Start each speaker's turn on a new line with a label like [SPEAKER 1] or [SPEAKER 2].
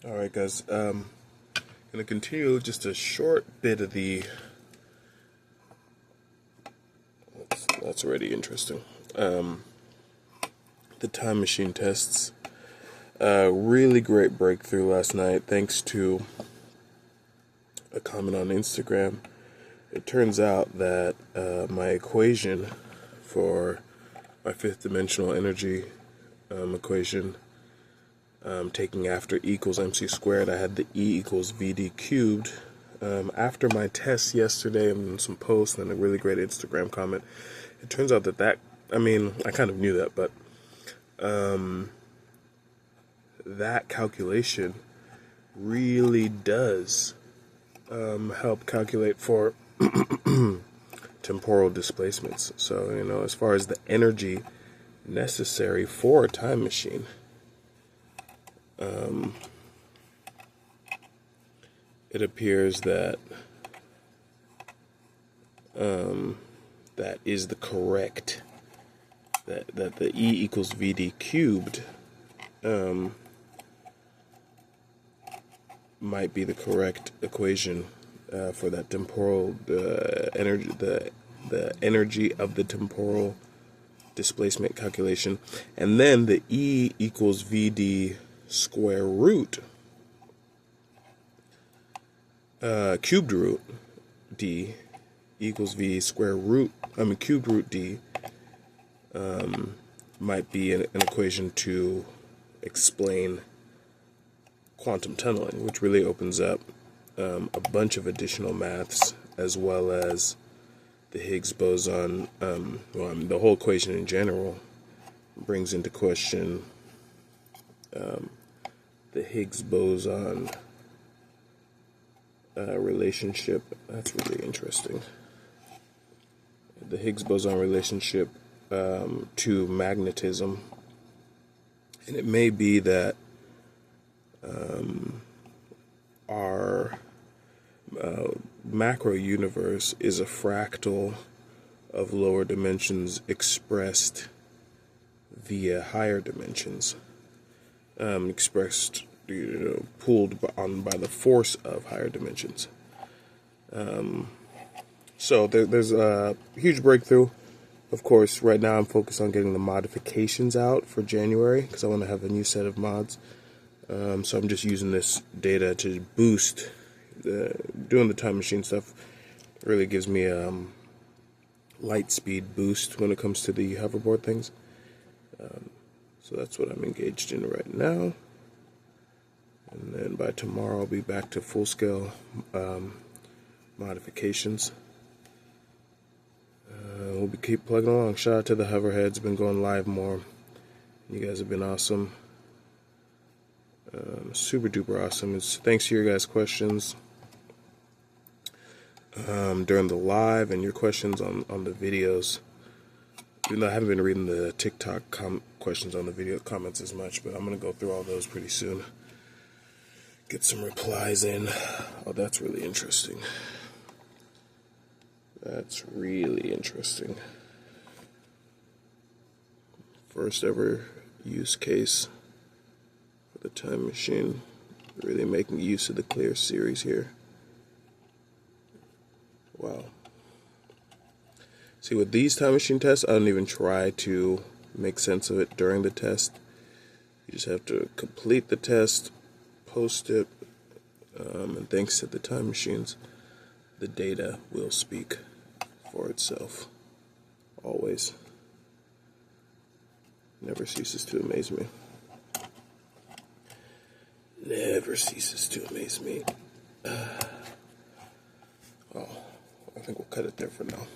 [SPEAKER 1] All right, guys. Gonna continue just a short bit of the. That's already interesting. The time machine tests. Really great breakthrough last night, thanks to a comment on Instagram. It turns out that my equation for my fifth dimensional energy equation, taking after E equals mc squared, I had the E equals vd cubed. After my test yesterday and some posts and a really great Instagram comment, it turns out that I mean, I kind of knew that, but that calculation really does help calculate for temporal displacements. So, as far as the energy necessary for a time machine, it appears that that is the correct, that the E equals vd cubed might be the correct equation for that temporal energy, the energy of the temporal displacement calculation. And then the E equals vd square root cubed root d equals v square root, cubed root d might be an equation to explain quantum tunneling, which really opens up a bunch of additional maths, as well as the Higgs boson. The whole equation in general brings into question the Higgs boson relationship. That's really interesting. The Higgs boson relationship to magnetism. And it may be that our macro universe is a fractal of lower dimensions expressed via higher dimensions, expressed, pulled on by the force of higher dimensions. So there's a huge breakthrough. Of course, right now I'm focused on getting the modifications out for January, because I want to have a new set of mods. So I'm just using this data to boost doing the time machine stuff. Really gives me a light speed boost when it comes to the hoverboard things. So that's what I'm engaged in right now. And then by tomorrow I'll be back to full scale modifications. We'll keep plugging along. Shout out to the hoverheads. Been going live more. You guys have been awesome. Super duper awesome. It's thanks to your guys' questions during the live and your questions on the videos. Even though I haven't been reading the TikTok questions on the video comments as much, but I'm going to go through all those pretty soon. Get some replies in. Oh, that's really interesting. That's really interesting. First ever use case for the time machine. Really making use of the clear series here. Wow. See, with these time machine tests, I don't even try to make sense of it during the test. You just have to complete the test, post it, and thanks to the time machines, the data will speak for itself. Always. Never ceases to amaze me. Never ceases to amaze me. Oh, I think we'll cut it there for now.